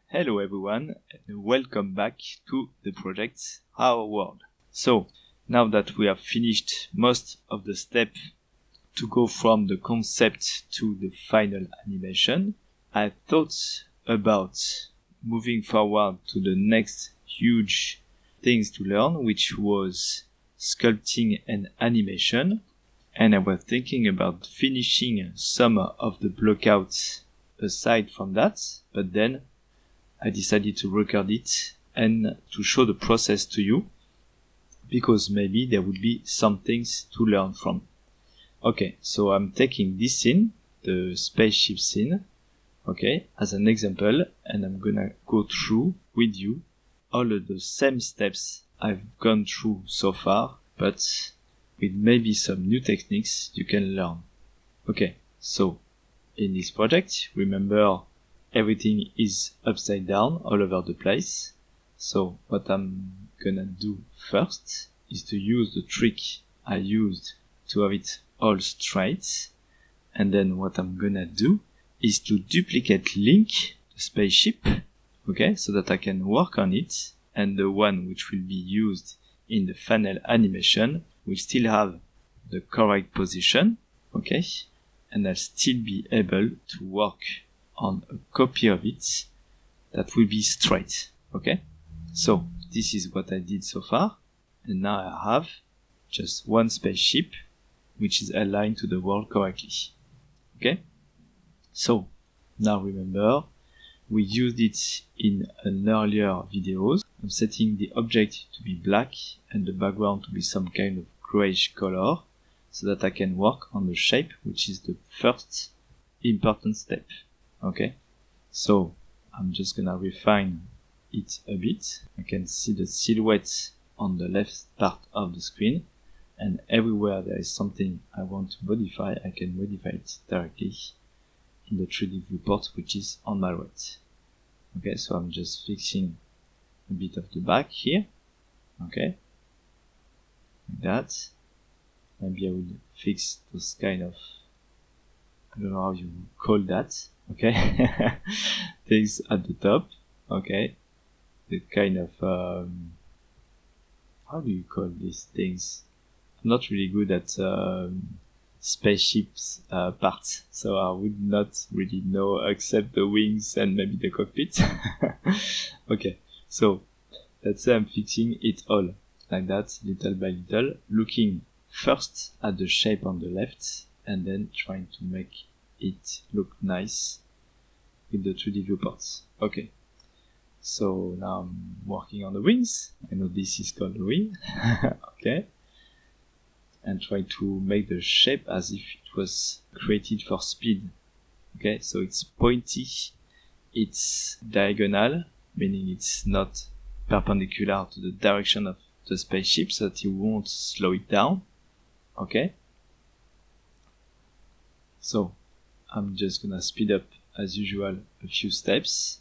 Hello everyone, and welcome back to the project Our World. So, now that we have finished most of the steps to go from the concept to the final animation, I thought about moving forward to the next huge things to learn, which was sculpting and animation. And I was thinking about finishing some of the blockouts aside from that, but then I decided to record it and to show the process to you, because maybe there would be some things to learn from. Okay, so I'm taking this scene, the spaceship scene, okay, as an example, and I'm gonna go through with you all of the same steps I've gone through so far, but with maybe some new techniques you can learn. Okay, so in this project, remember, everything is upside down all over the place. So what I'm gonna do first is to use the trick I used to have it all straight. And then what I'm gonna do is to duplicate link the spaceship, okay, so that I can work on it. And the one which will be used in the final animation will still have the correct position, okay, and I'll still be able to work on a copy of it that will be straight, okay? So this is what I did so far, and now I have just one spaceship which is aligned to the world correctly, okay? So now remember, we used it in an earlier videos. I'm setting the object to be black and the background to be some kind of grayish color, so that I can work on the shape, which is the first important step. Okay, so I'm just gonna refine it a bit. I can see the silhouette on the left part of the screen, and everywhere there is something I want to modify, I can modify it directly in the 3D viewport, which is on my right. Okay, so I'm just fixing a bit of the back here. Okay, like that. Maybe I will fix those kind of, I don't know how you call that, okay, things at the top, okay, the kind of, how do you call these things? I'm not really good at spaceships parts, so I would not really know except the wings and maybe the cockpit. Okay, so let's say I'm fixing it all, like that, little by little, looking first at the shape on the left, and then trying to make it look nice with the 3D viewports. Okay, so now I'm working on the wings. I know this is called the wing. Okay, and try to make the shape as if it was created for speed. Okay, so it's pointy, it's diagonal, meaning it's not perpendicular to the direction of the spaceship, so that you won't slow it down. Okay, so I'm just gonna speed up as usual a few steps,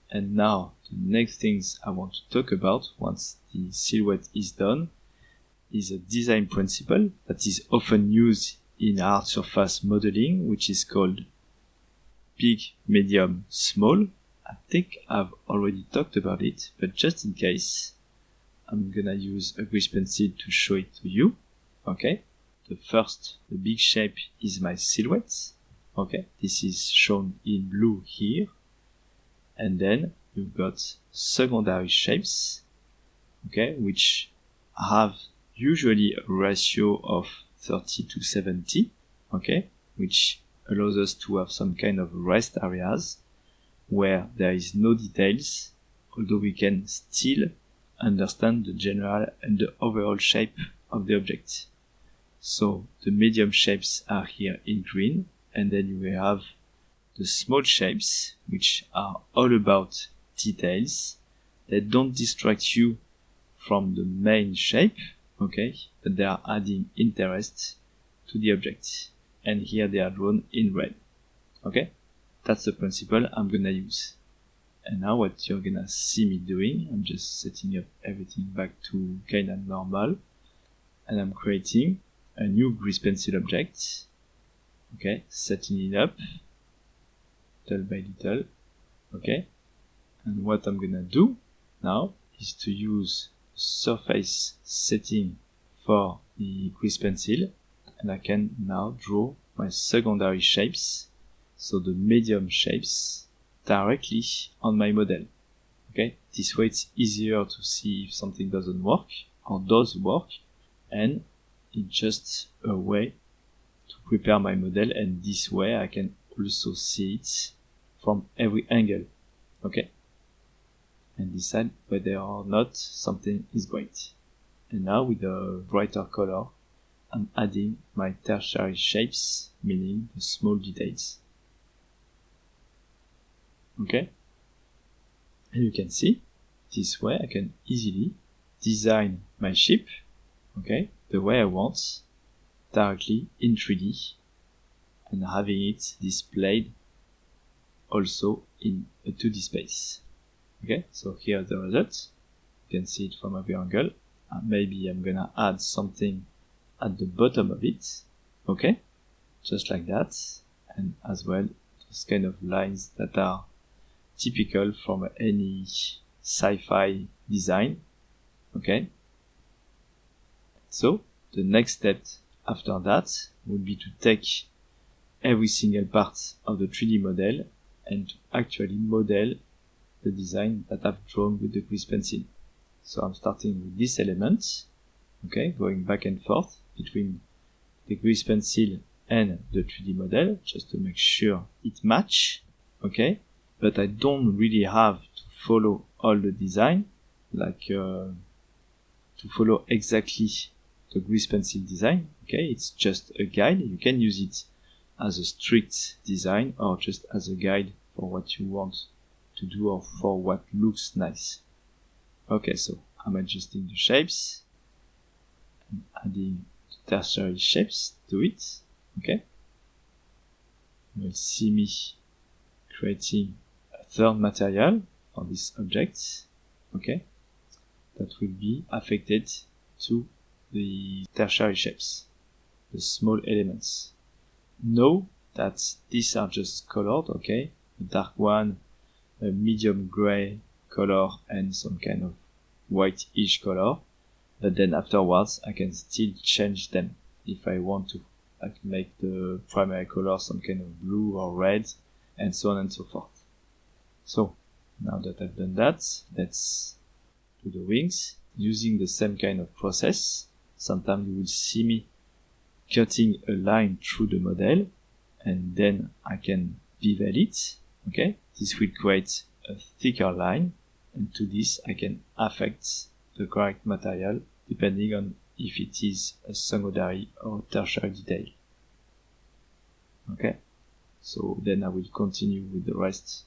and now the next things I want to talk about once the silhouette is done is a design principle that is often used in hard surface modeling, which is called big, medium, small. I think I've already talked about it, but just in case, I'm gonna use a grease pencil to show it to you. Okay, the big shape is my silhouette. Okay, this is shown in blue here. And then you've got secondary shapes, okay, which have usually a ratio of 30 to 70, okay, which allows us to have some kind of rest areas where there is no details, although we can still understand the general and the overall shape of the object. So the medium shapes are here in green, and then you will have the small shapes, which are all about details. They don't distract you from the main shape, okay, but they are adding interest to the object. And here they are drawn in red. Okay, that's the principle I'm gonna use. And now what you're gonna see me doing, I'm just setting up everything back to kinda normal, and I'm creating a new grease pencil object. Okay, setting it up little by little. Okay, And what I'm gonna do now is to use surface setting for the grease pencil, and I can now draw my secondary shapes, so the medium shapes, directly on my model. Okay, this way it's easier to see if something doesn't work or does work, and it's just a way to prepare my model, and this way I can also see it from every angle. Okay, and decide whether or not something is great. And now with a brighter color, I'm adding my tertiary shapes, meaning the small details. Okay, and you can see this way I can easily design my ship, okay, the way I want, directly in 3D, and having it displayed also in a 2D space. Okay, so here are the results. You can see it from every angle. Maybe I'm gonna add something at the bottom of it. Okay, just like that. And as well, those kind of lines that are typical from any sci-fi design. Okay, so the next step after that would be to take every single part of the 3D model and to actually model the design that I've drawn with the grease pencil. So I'm starting with this element, okay, going back and forth between the grease pencil and the 3D model, just to make sure it match, okay, but I don't really have to follow all the design, like to follow exactly the grease pencil design, okay, it's just a guide. You can use it as a strict design or just as a guide for what you want to do or for what looks nice. Okay, so I'm adjusting the shapes and adding tertiary shapes to it. Okay, you will see me creating a third material on this object. Okay, that will be affected to the tertiary shapes, the small elements. Know that these are just colored, okay, a dark one, a medium gray color, and some kind of white-ish color, but then afterwards I can still change them if I want to. I can make the primary color some kind of blue or red, and so on and so forth. So now that I've done that, let's do the wings using the same kind of process. Sometimes you will see me cutting a line through the model, and then I can bevel it. Okay, this will create a thicker line, and to this I can affect the correct material depending on if it is a secondary or tertiary detail. Okay, so then I will continue with the rest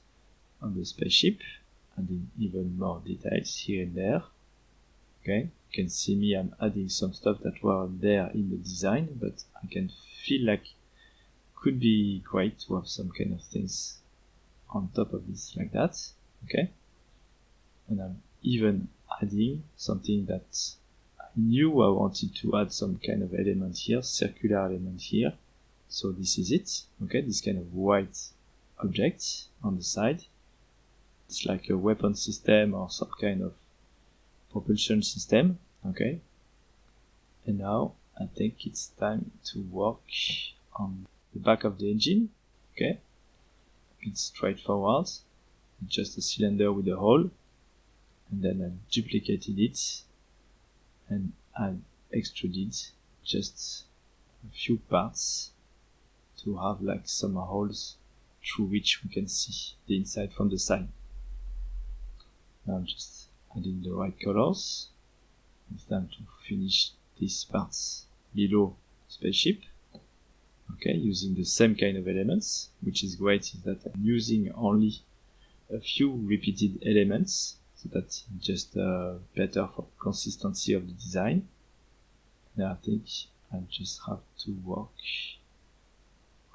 of the spaceship, adding even more details here and there. Okay, you can see me, I'm adding some stuff that were there in the design, but I can feel like could be great to have some kind of things on top of this like that. Okay, and I'm even adding something that I knew I wanted to add some kind of element here, circular element here. So this is it. Okay, this kind of white object on the side. It's like a weapon system or some kind of propulsion system. Okay, and now I think it's time to work on the back of the engine. Okay, it's straightforward. It's just a cylinder with a hole, and then I duplicated it and I extruded just a few parts to have like some holes through which we can see the inside from the side. Now I'm just adding the right colors. It's time to finish these parts below the spaceship. Okay, using the same kind of elements, which is great is that I'm using only a few repeated elements, so that's just better for consistency of the design. Now I think I just have to work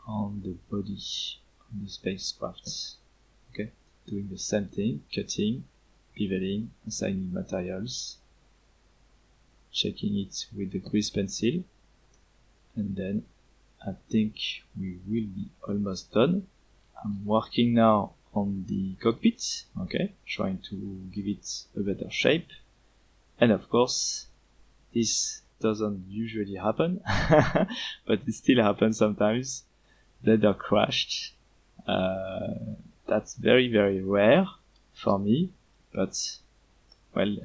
on the body of the spacecraft. Okay, doing the same thing, cutting, beveling, assigning materials, checking it with the grease pencil, and then I think we will be almost done. I'm working now on the cockpit, okay, trying to give it a better shape. And of course, this doesn't usually happen, but it still happens sometimes. That they're crashed. That's very, very rare for me, but well,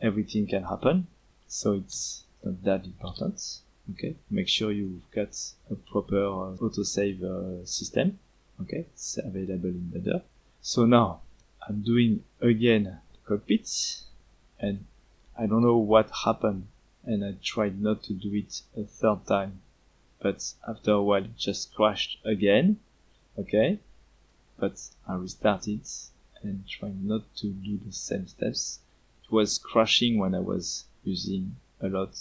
everything can happen, so it's not that important. Okay, make sure you've got a proper autosave system. Okay, it's available in Blender. So now I'm doing again the cockpit, and I don't know what happened, and I tried not to do it a third time, but after a while it just crashed again. Okay, but I restarted and tried not to do the same steps. It was crashing when I was using a lot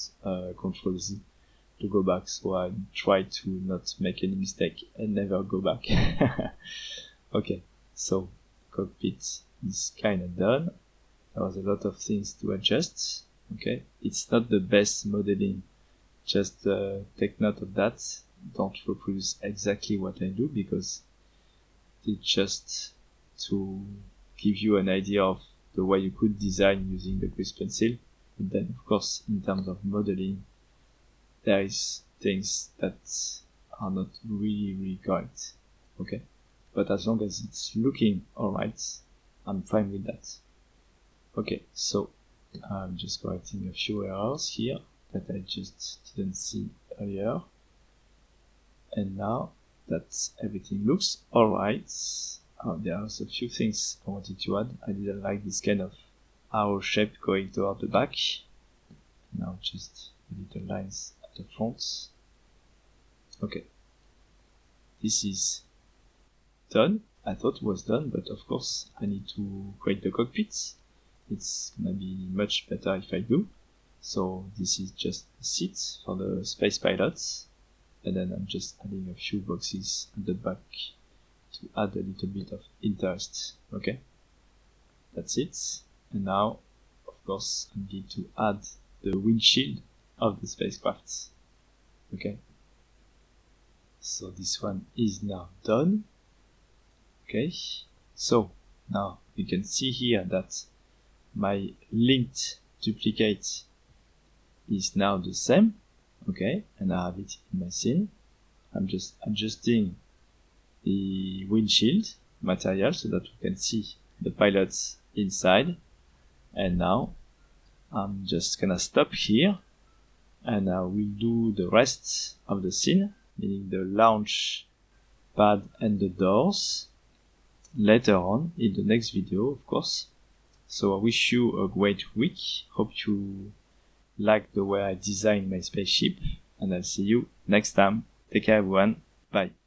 Control Z to go back, so I tried to not make any mistake and never go back. Okay, so cockpit is kinda done. There was a lot of things to adjust. Okay, it's not the best modeling. Just take note of that. Don't reproduce exactly what I do, because it's just to give you an idea of the way you could design using the grease pencil. But then, of course, in terms of modeling, there is things that are not really correct. Okay, but as long as it's looking alright, I'm fine with that. Okay, so I'm just correcting a few errors here that I just didn't see earlier. And now that everything looks alright, there's a few things I wanted to add. I didn't like this kind of arrow shape going toward the back. Now just little lines at the front. Okay, this is done. I thought it was done, but of course I need to create the cockpit. It's gonna be much better if I do. So this is just a seat for the space pilots, and then I'm just adding a few boxes at the back to add a little bit of interest. Okay, that's it. And now, of course, I need to add the windshield of the spacecraft. Okay, so this one is now done. Okay, so now you can see here that my linked duplicate is now the same. Okay, and I have it in my scene. I'm just adjusting the windshield material so that we can see the pilots inside. And now I'm just gonna stop here, and I will do the rest of the scene, meaning the launch pad and the doors, later on in the next video, of course. So I wish you a great week. Hope you like the way I design my spaceship, and I'll see you next time. Take care, everyone. Bye.